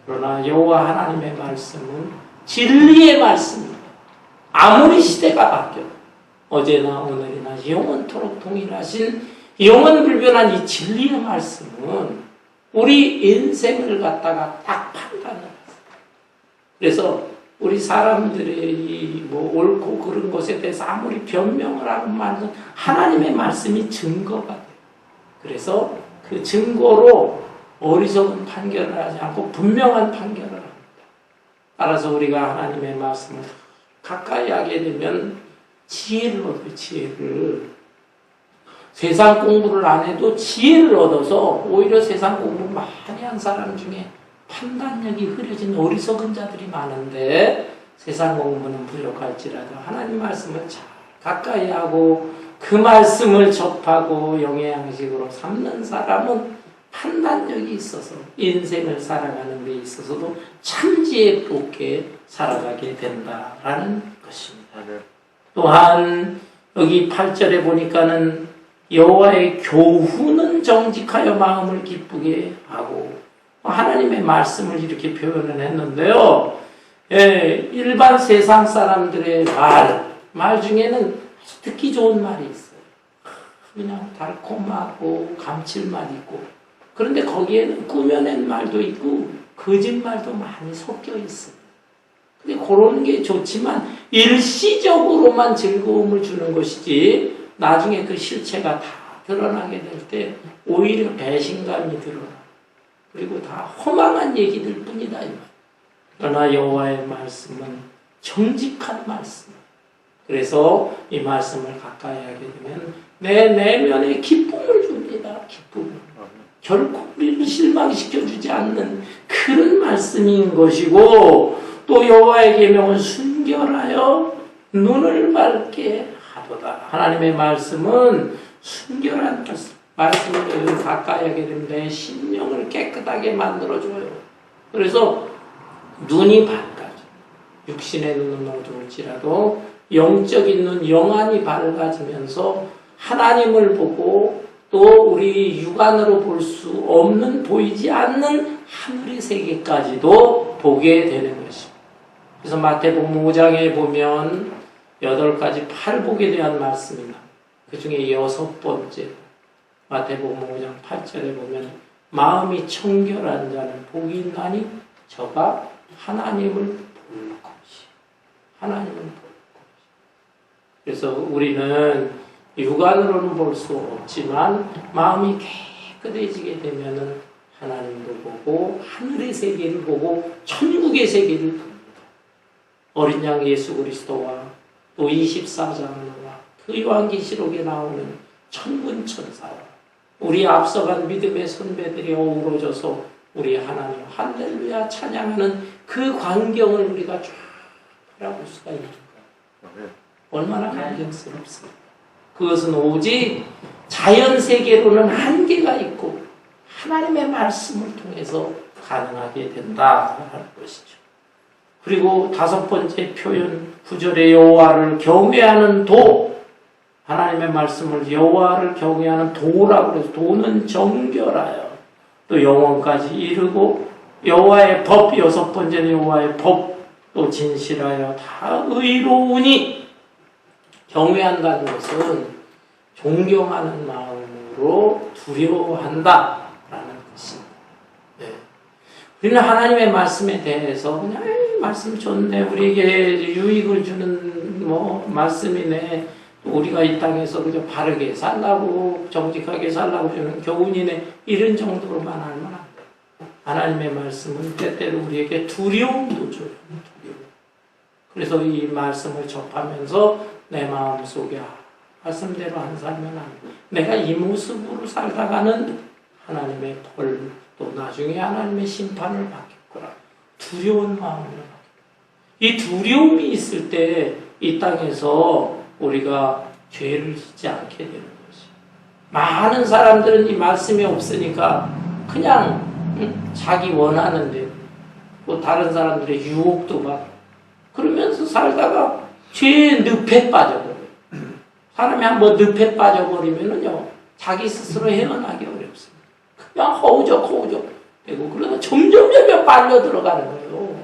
그러나 여호와 하나님의 말씀은 진리의 말씀입니다. 아무리 시대가 바뀌어도 어제나 오늘이나 영원토록 동일하신 영원불변한 이 진리의 말씀은 우리 인생을 갖다가 딱 판단을 합니다. 그래서 우리 사람들의 이 옳고 그른 것에 대해서 아무리 변명을 하고 말도 하나님의 말씀이 증거가 돼요. 그래서 그 증거로 어리석은 판결을 하지 않고 분명한 판결을 합니다. 따라서 우리가 하나님의 말씀을 가까이 하게 되면 지혜를 얻어요. 지혜를. 세상 공부를 안 해도 지혜를 얻어서 오히려 세상 공부 많이 한 사람 중에 판단력이 흐려진 어리석은 자들이 많은데 세상 공부는 부족할지라도 하나님 말씀을 잘 가까이 하고 그 말씀을 접하고 영의 양식으로 삼는 사람은 판단력이 있어서 인생을 살아가는 데 있어서도 참 지혜롭게 살아가게 된다라는 것입니다. 또한 여기 8절에 보니까는 여호와의 교훈은 정직하여 마음을 기쁘게 하고 하나님의 말씀을 이렇게 표현을 했는데요. 예, 일반 세상 사람들의 말 중에는 듣기 좋은 말이 있어요. 그냥 달콤하고 감칠맛 있고 그런데 거기에는 꾸며낸 말도 있고 거짓말도 많이 섞여 있습니다. 근데 그런 게 좋지만 일시적으로만 즐거움을 주는 것이지 나중에 그 실체가 다 드러나게 될 때 오히려 배신감이 드러나. 그리고 다 허망한 얘기들 뿐이다. 그러나 여호와의 말씀은 정직한 말씀. 그래서 이 말씀을 가까이 하게 되면 내 내면에 기쁨을 줍니다. 기쁨을. 결코 우리를 실망시켜주지 않는 그런 말씀인 것이고 또 여호와의 계명은 순결하여 눈을 밝게 하도다. 하나님의 말씀은 순결한 말씀을 가까이 하게 되면 내 심령을 깨끗하게 만들어줘요. 그래서 눈이 밝아져. 육신의 눈은 어두울지라도 영적인 눈, 영안이 밝아지면서 하나님을 보고 또 우리 육안으로 볼 수 없는 보이지 않는 하늘의 세계까지도 보게 되는 것입니다. 그래서 마태복음 5장에 보면 8가지 팔복에 대한 말씀입니다. 그 중에 6번째 마태복음 5장 8절에 보면 마음이 청결한 자는 복이 있나니 저가 하나님을 볼 것이. 하나님을 볼 것이. 그래서 우리는 육안으로는 볼 수 없지만 마음이 깨끗해지게 되면은 하나님도 보고 하늘의 세계를 보고 천국의 세계를 봅니다. 어린 양 예수 그리스도와 또 24장과 그 요한계시록에 나오는 천군 천사와 우리 앞서간 믿음의 선배들이 어우러져서 우리 하나님 할렐루야 찬양하는 그 광경을 우리가 쫙 바라볼 수가 있는 거예요. 얼마나 감격스럽습니까? 그것은 오직 자연 세계로는 한계가 있고 하나님의 말씀을 통해서 가능하게 된다는 것이죠. 그리고 다섯 번째 표현 9절에 여호와를 경외하는 도, 하나님의 말씀을 여호와를 경외하는 도라고 해서 도는 정결하여 또 영원까지 이르고 여호와의 법, 여섯 번째는 여호와의 법, 또 진실하여 다 의로우니 경외한다는 것은 존경하는 마음으로 두려워한다라는 것입니다. 네. 우리는 하나님의 말씀에 대해서 그냥 말씀 좋네, 우리에게 유익을 주는 말씀이네, 우리가 이 땅에서 그저 바르게 살라고 정직하게 살라고 주는 교훈이네, 이런 정도로만 알면 안 돼요. 하나님의 말씀은 때때로 우리에게 두려움도 줘요. 두려움. 그래서 이 말씀을 접하면서 내 마음속에 말씀대로 안 살면 안 돼. 내가 이 모습으로 살다가는 하나님의 벌, 또 나중에 하나님의 심판을 받겠구나. 두려운 마음을 받겠구나. 이 두려움이 있을 때 이 땅에서 우리가 죄를 짓지 않게 되는 것이. 많은 사람들은 이 말씀이 없으니까 그냥 자기 원하는 대로, 또 다른 사람들의 유혹도 받고 그러면서 살다가 죄의 늪에 빠져버려요. 사람이 한번 늪에 빠져버리면은요, 자기 스스로 헤어나기 어렵습니다. 그냥 허우적 되고, 그러다 점점 빨려 들어가는 거예요.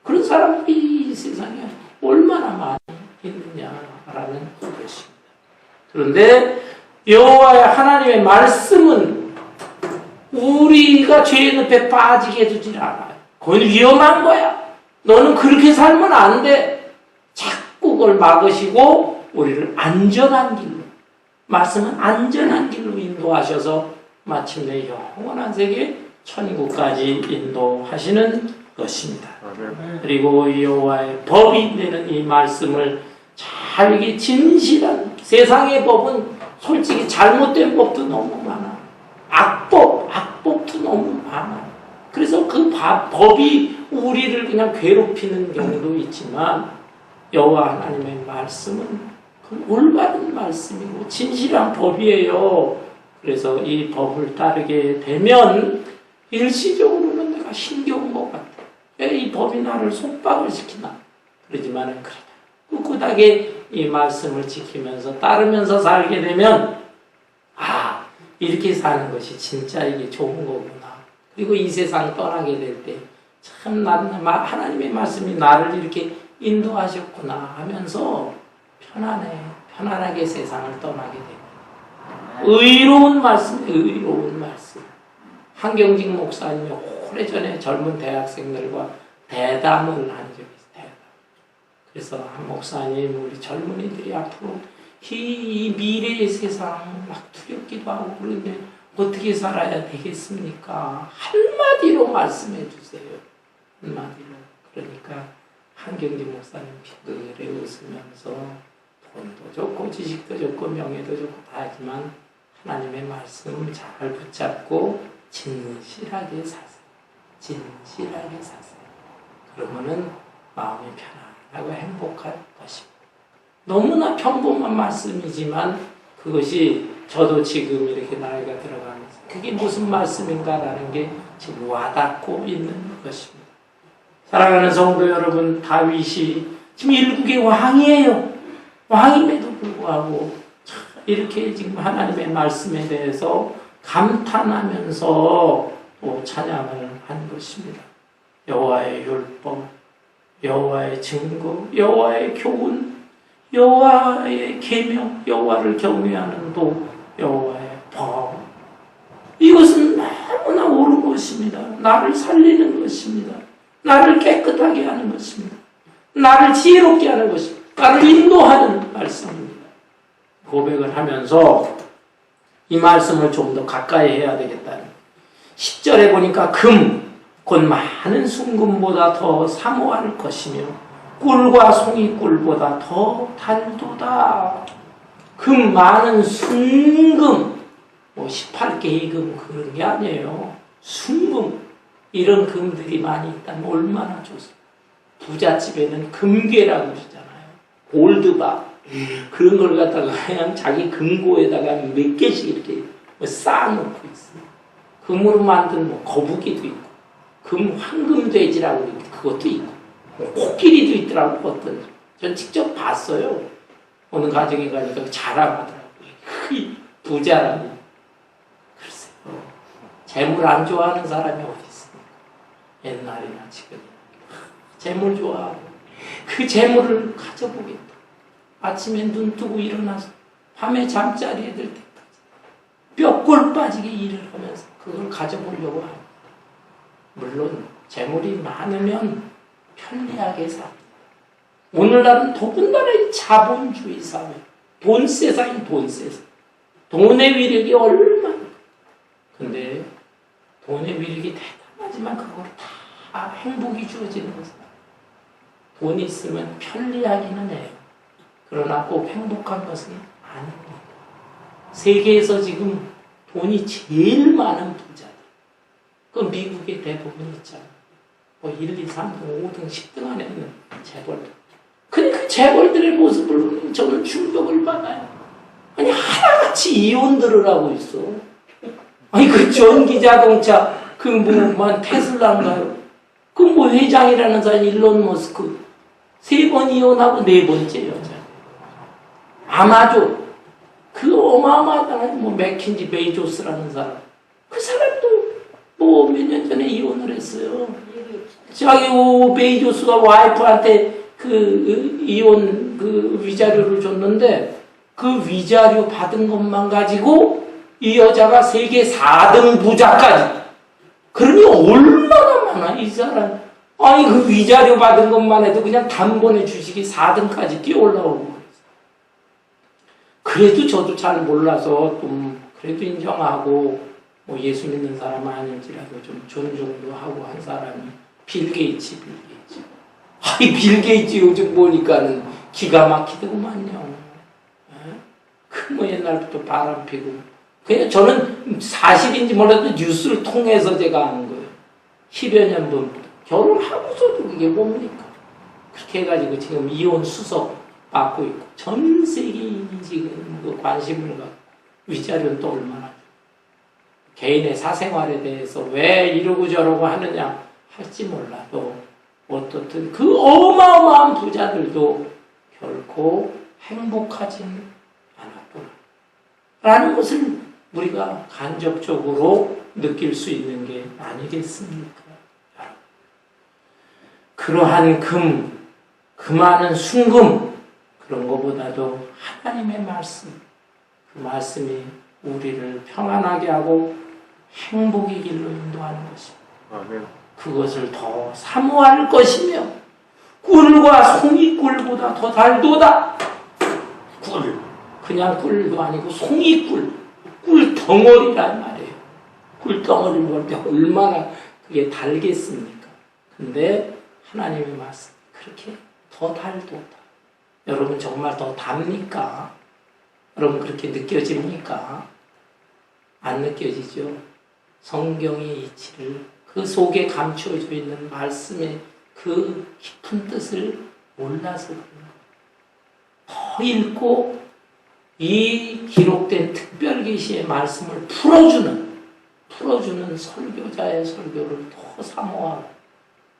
그런 사람들이 이 세상에 얼마나 많이 있느냐라는 것입니다. 그런데 여호와의 하나님의 말씀은 우리가 죄의 늪에 빠지게 해주질 않아요. 그건 위험한 거야. 너는 그렇게 살면 안 돼. 자꾸 그걸 막으시고 우리를 안전한 길로, 말씀은 안전한 길로 인도하셔서 마침내 영원한 세계 천국까지 인도하시는 것입니다. 그리고 여호와의 법이 되는 이 말씀을 잘, 이게 진실한, 세상의 법은 솔직히 잘못된 법도 너무 많아. 악법도 너무 많아. 그래서 그 법이 우리를 그냥 괴롭히는 경우도 있지만 여호와 하나님의 말씀은 그 올바른 말씀이고 진실한 법이에요. 그래서 이 법을 따르게 되면 일시적으로는 내가 힘겨운 것 같아. 왜 이 법이 나를 속박을 시키나? 그러지만은 그래도 꿋꿋하게 이 말씀을 지키면서 따르면서 살게 되면 이렇게 사는 것이 진짜 이게 좋은 거구나. 그리고 이 세상 떠나게 될 때 참 나는 하나님의 말씀이 나를 이렇게 인도하셨구나 하면서 편안하게 세상을 떠나게 됩니다. 의로운 말씀. 한경직 목사님이 오래전에 젊은 대학생들과 대담을 한 적이 있어요. 그래서 한 목사님, 우리 젊은이들이 앞으로 이 미래의 세상 막 두렵기도 하고 그런데 어떻게 살아야 되겠습니까? 한마디로 말씀해 주세요. 한마디로. 그러니까 한경직 목사님 비그레 웃으면서 돈도 좋고 지식도 좋고 명예도 좋고 다 하지만 하나님의 말씀을 잘 붙잡고 진실하게 사세요. 진실하게 사세요. 그러면은 마음이 편안하고 행복할 것입니다. 너무나 평범한 말씀이지만 그것이 저도 지금 이렇게 나이가 들어가면서 그게 무슨 말씀인가라는 게 지금 와닿고 있는 것입니다. 사랑하는 성도 여러분, 다윗이 지금 일국의 왕이에요. 왕임에도 불구하고 이렇게 지금 하나님의 말씀에 대해서 감탄하면서 또 찬양을 한 것입니다. 여호와의 율법, 여호와의 증거, 여호와의 교훈, 여호와의 계명, 여호와를 경외하는 도, 여호와의 법. 이것은 너무나 옳은 것입니다. 나를 살리는 것입니다. 나를 깨끗하게 하는 것입니다. 나를 지혜롭게 하는 것입니다. 나를 인도하는 말씀입니다. 고백을 하면서 이 말씀을 좀 더 가까이 해야 되겠다는. 10절에 보니까 금, 곧 많은 순금보다 더 사모할 것이며 꿀과 송이꿀보다 더 달도다. 금 많은 순금, 뭐 18개의 금 그런 게 아니에요. 순금, 이런 금들이 많이 있다면 얼마나 좋습니까? 부잣집에는 금괴라고 그러잖아요. 골드바. 그런 걸 갖다가 그냥 자기 금고에다가 몇 개씩 이렇게 쌓아놓고 있어요. 금으로 만든 뭐 거북이도 있고, 금 황금돼지라고 그것도 있고, 코끼리도 있더라고, 어떤. 전 직접 봤어요. 어느 가정에 가니까 자랑하더라고요. 부자라니. 글쎄요. 재물 안 좋아하는 사람이 어디 있습니까? 옛날이나 지금이나. 재물 좋아하고, 그 재물을 가져보겠다. 아침에 눈 뜨고 일어나서 밤에 잠자리에 들 때까지 뼈골 빠지게 일을 하면서 그걸 가져보려고 합니다. 물론 재물이 많으면 편리하게 삽니다. 오늘날은 더군다나 자본주의 사회, 돈 세상이 돈 세상. 돈의 위력이 얼마나. 근데 돈의 위력이 대단하지만 그걸 다 행복이 주어지는 것은 돈이 있으면 편리하기는 해요. 그러나 꼭 행복한 것은 아닙니다. 세계에서 지금 돈이 제일 많은 부자들. 그 미국의 대부분 있잖아요. 뭐 1, 2, 3등, 5등, 10등 안에 있는 재벌들. 근데 그 재벌들의 모습을 보면 저는 충격을 받아요. 아니, 하나같이 이혼들을 하고 있어. 아니, 그 전기자동차, 그 뭐, 테슬라인가요? 그 뭐 회장이라는 사람, 일론 머스크. 3번 이혼하고 4번째 여자. 아마존. 그 어마어마하다는 뭐 맥킨지 베이조스라는 사람. 그 사람도 뭐 몇 년 전에 이혼을 했어요. 자기 베이조스가 와이프한테 그 이혼 그 위자료를 줬는데 그 위자료 받은 것만 가지고 이 여자가 세계 4등 부자까지. 그러니 얼마나 많아 이 사람. 아니 그 위자료 받은 것만 해도 그냥 단번에 주식이 4등까지 뛰어 올라오고. 그래도 저도 잘 몰라서 좀 그래도 인정하고 뭐 예수 믿는 사람 아닐지라도 좀 존중도 하고 한 사람이 빌 게이츠. 아이 빌 게이츠 요즘 보니까는 기가 막히더구만요. 그 뭐 옛날부터 바람 피고. 그냥 저는 사실인지 몰라도 뉴스를 통해서 제가 아는 거예요. 10여 년 전부터. 결혼하고서도 그게 뭡니까? 그렇게 해가지고 지금 이혼 수석 받고 있고 전 세계인이 지금 그 관심을 갖고 위자료는 또 얼마나 개인의 사생활에 대해서 왜 이러고 저러고 하느냐 할지 몰라도 어떻든 그 어마어마한 부자들도 결코 행복하진 않았구나 라는 것을 우리가 간접적으로 느낄 수 있는 게 아니겠습니까? 그러한 그 많은 순금 그런 것보다도 하나님의 말씀, 그 말씀이 우리를 평안하게 하고 행복의 길로 인도하는 것입니다. 아멘. 그것을 더 사모할 것이며 꿀과 송이꿀보다 더 달도다. 꿀, 그냥 꿀도 아니고 송이꿀, 꿀덩어리란 말이에요. 꿀덩어리를 볼 때 얼마나 그게 달겠습니까? 근데 하나님의 말씀 그렇게 더 달도다. 여러분 정말 더 답니까? 여러분 그렇게 느껴집니까? 안 느껴지죠? 성경의 이치를 그 속에 감추어져 있는 말씀의 그 깊은 뜻을 몰라서 그런 거예요. 더 읽고 이 기록된 특별계시의 말씀을 풀어주는 설교자의 설교를 더 사모하고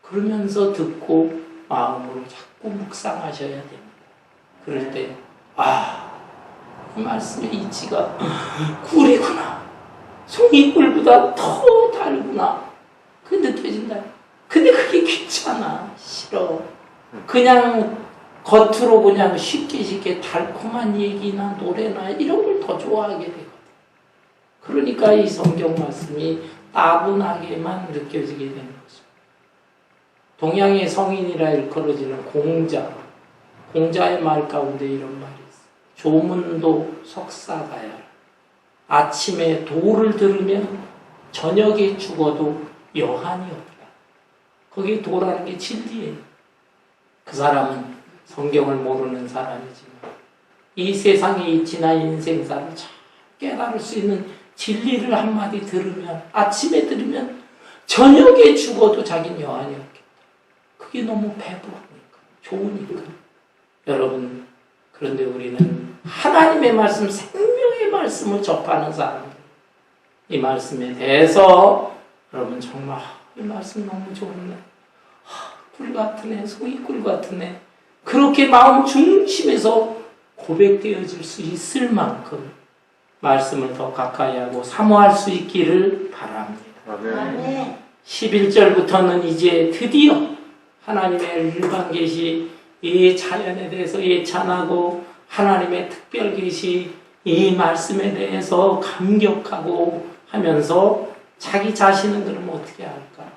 그러면서 듣고 마음으로 자꾸 묵상하셔야 됩니다. 그럴 때 이 말씀의 이치가 꿀이구나. 송이꿀보다 더 달구나. 그게 느껴진다. 근데 그게 귀찮아. 싫어. 그냥 겉으로 그냥 쉽게 달콤한 얘기나 노래나 이런 걸 더 좋아하게 되거든. 그러니까 이 성경 말씀이 따분하게만 느껴지게 되는 거죠. 동양의 성인이라 일컬어지는 공자의 말 가운데 이런 말이 있어요. 조문도 석사가야. 아침에 도를 들으면 저녁에 죽어도 여한이 없다. 거기 도라는 게 진리예요. 그 사람은 성경을 모르는 사람이지만 이 세상에 지난 인생사를 잘 깨달을 수 있는 진리를 한마디 들으면, 아침에 들으면 저녁에 죽어도 자기는 여한이 없겠다. 그게 너무 배부르니까, 좋으니까. 여러분, 그런데 우리는 하나님의 말씀, 생명의 말씀을 접하는 사람들, 이 말씀에 대해서 여러분 정말 이 말씀 너무 좋네, 꿀 같으네, 속이 꿀 같으네, 그렇게 마음 중심에서 고백되어질 수 있을 만큼 말씀을 더 가까이 하고 사모할 수 있기를 바랍니다. 아멘. 11절부터는 이제 드디어 하나님의 일반 계시, 이 자연에 대해서 예찬하고 하나님의 특별 계시, 이 말씀에 대해서 감격하고 하면서 자기 자신은 그럼 어떻게 할까?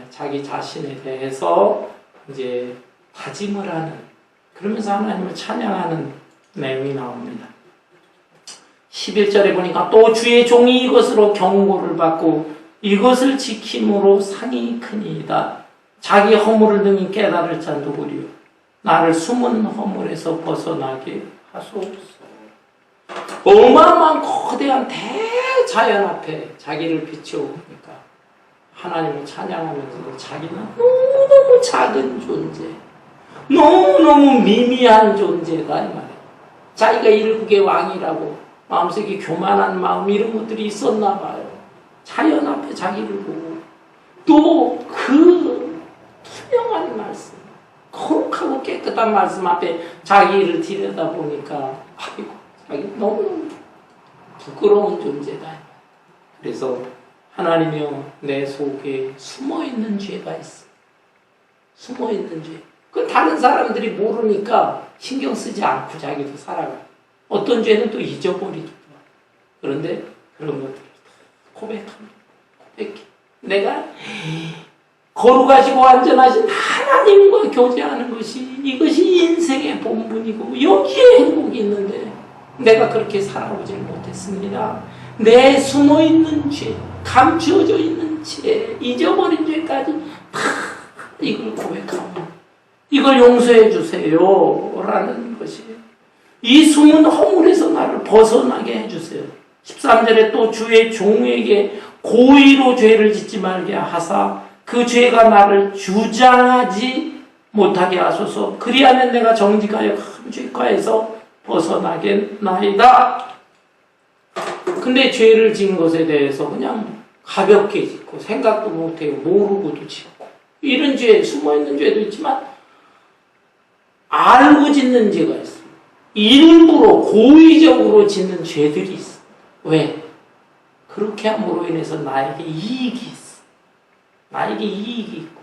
자기 자신에 대해서 이제 다짐을 하는, 그러면서 하나님을 찬양하는 내용이 나옵니다. 11절에 보니까 또 주의 종이 이것으로 경고를 받고 이것을 지킴으로 상이 크니이다. 자기 허물을 능히 깨달을 자 누구리요? 나를 숨은 허물에서 벗어나게 하소서. 어마어마한 거대한 대자연 앞에 자기를 비춰보니까 하나님을 찬양하면서 자기는 너무너무 작은 존재, 너무너무 미미한 존재다 이 말이에요. 자기가 일국의 왕이라고 마음속에 교만한 마음, 이런 것들이 있었나 봐요. 자연 앞에 자기를 보고 또 그 투명한 말씀, 거룩하고 깨끗한 말씀 앞에 자기를 들여다보니까 아이고, 자기 너무 부끄러운 존재다. 그래서 하나님이여, 내 속에 숨어있는 죄가 있어. 숨어있는 죄. 그건 다른 사람들이 모르니까 신경 쓰지 않고 자기도 살아가. 어떤 죄는 또 잊어버리기도 하고. 그런데 그런 것들을 고백합니다. 고백해. 내가 거룩하시고 완전하신 하나님과 교제하는 것이, 이것이 인생의 본분이고 여기에 행복이 있는데 내가 그렇게 살아오질 못했습니다. 내 숨어있는 죄, 감추어져 있는 죄, 잊어버린 죄까지 다 이걸 고백하고 이걸 용서해 주세요 라는 것이에요. 이 숨은 허물에서 나를 벗어나게 해주세요. 13절에 또 주의 종에게 고의로 죄를 짓지 말게 하사 그 죄가 나를 주장하지 못하게 하소서. 그리하면 내가 정직하여 큰 죄과에서 벗어나겠나이다. 근데 죄를 지은 것에 대해서 그냥 가볍게 짓고 생각도 못해요. 모르고도 짓고 이런 죄, 숨어있는 죄도 있지만 알고 짓는 죄가 있어요. 일부러 고의적으로 짓는 죄들이 있어. 왜? 그렇게 함으로 인해서 나에게 이익이 있어. 나에게 이익이 있고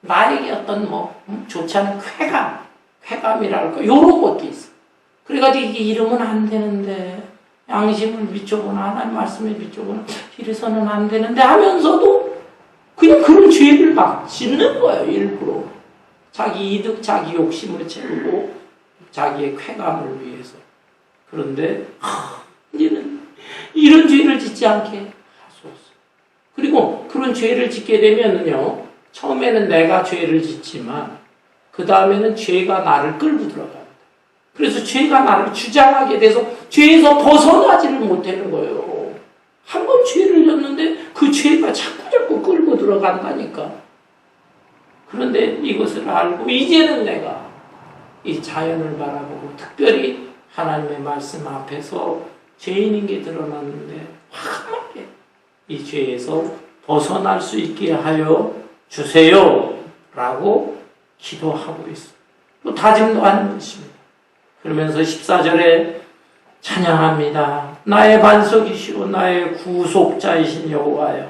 나에게 어떤 좋지 않은 쾌감이랄까 이런 것도 있어. 그래가지고 이게 이러면 안 되는데, 양심을 비춰보나 하나님 말씀에 비춰보나 이래서는 안 되는데 하면서도 그냥 그런 죄를 막 짓는 거예요. 일부러 자기 이득, 자기 욕심을 채우고 자기의 쾌감을 위해서. 그런데 이제는 이런 죄를 짓지 않게 하소서. 그리고 그런 죄를 짓게 되면은요, 처음에는 내가 죄를 짓지만 그 다음에는 죄가 나를 끌고 들어갑니다. 그래서 죄가 나를 주장하게 돼서 죄에서 벗어나지를 못하는 거예요. 한 번 죄를 졌는데 그 죄가 자꾸 끌고 들어간다니까. 그런데 이것을 알고 이제는 내가 이 자연을 바라보고 특별히 하나님의 말씀 앞에서 죄인인 게 드러났는데 확하게 이 죄에서 벗어날 수 있게 하여 주세요 라고 기도하고 있어요. 또 다짐도 하는 것입니다. 그러면서 14절에 찬양합니다. 나의 반석이시오 나의 구속자이신 여호와여,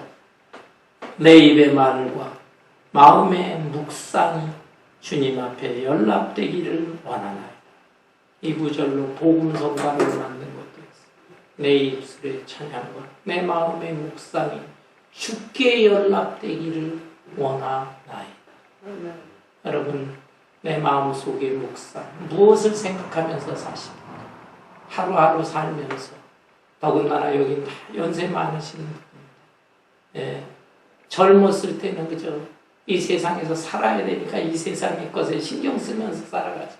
내 입의 말과 마음의 묵상이 주님 앞에 연락되기를 원하나이다. 이 구절로 복음 성가를 만든 것도 있어요. 내 입술의 찬양과 내 마음의 묵상이 주께 연락되기를 원하나이다. 여러분, 내 마음속의 묵상, 무엇을 생각하면서 사십니까? 하루하루 살면서 더군다나 여기 다 연세 많으신 분입니다. 예, 젊었을 때는 그저 이 세상에서 살아야 되니까 이 세상의 것에 신경 쓰면서 살아가죠.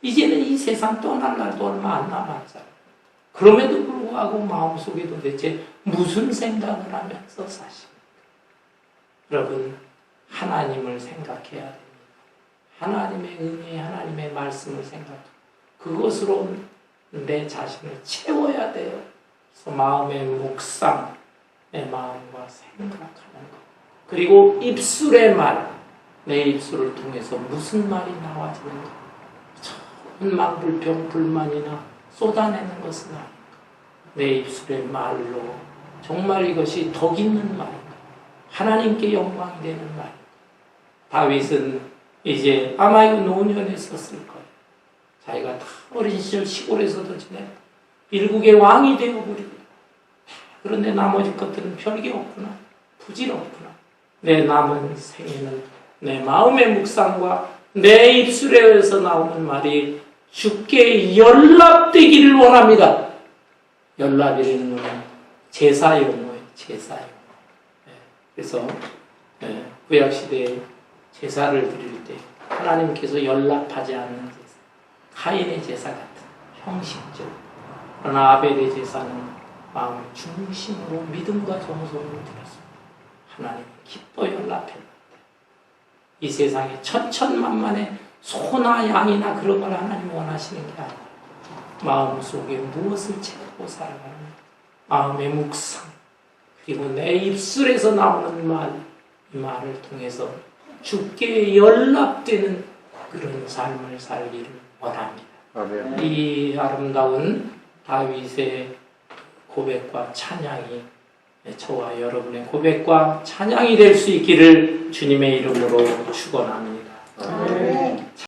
이제는 이 세상 떠날 날도 얼마 안 남았잖아요. 그럼에도 불구하고 마음속에 도대체 무슨 생각을 하면서 사십니까? 여러분, 하나님을 생각해야 됩니다. 하나님의 은혜, 하나님의 말씀을 생각하고 그것으로 내 자신을 채워야 돼요. 그래서 마음의 묵상, 내 마음과 생각하는 것. 그리고 입술의 말, 내 입술을 통해서 무슨 말이 나와지는가. 천만 불평, 불만이나 쏟아내는 것은 아닌가. 내 입술의 말로 정말 이것이 덕 있는 말인가. 하나님께 영광이 되는 말인가. 다윗은 이제 아마 이거 노년에 썼을 거예요. 자기가 다 어린 시절 시골에서도 지냈고 일국의 왕이 되어버립니다. 그런데 나머지 것들은 별게 없구나. 부질없구나. 내 남은 생에는 내 마음의 묵상과 내 입술에서 나오는 말이 주께 연락되기를 원합니다. 연락이라는 것은 제사 용어예요. 제사 용어. 그래서 구약시대에 제사를 드릴 때 하나님께서 연락하지 않는 제사, 가인의 제사 같은 형식적. 그러나 아벨의 제사는 마음 중심으로 믿음과 정성으로 드렸습니다. 하나님 기뻐 연락했는데 이 세상에 천천만만의 소나 양이나 그런 걸 하나님 원하시는 게 아니라 마음속에 무엇을 채우고 살아가는 마음의 묵상 그리고 내 입술에서 나오는 말, 이 말을 통해서 주께 연락되는 그런 삶을 살기를 원합니다. 아멘. 이 아름다운 다윗의 고백과 찬양이 저와 여러분의 고백과 찬양이 될 수 있기를 주님의 이름으로 축원합니다. 아멘.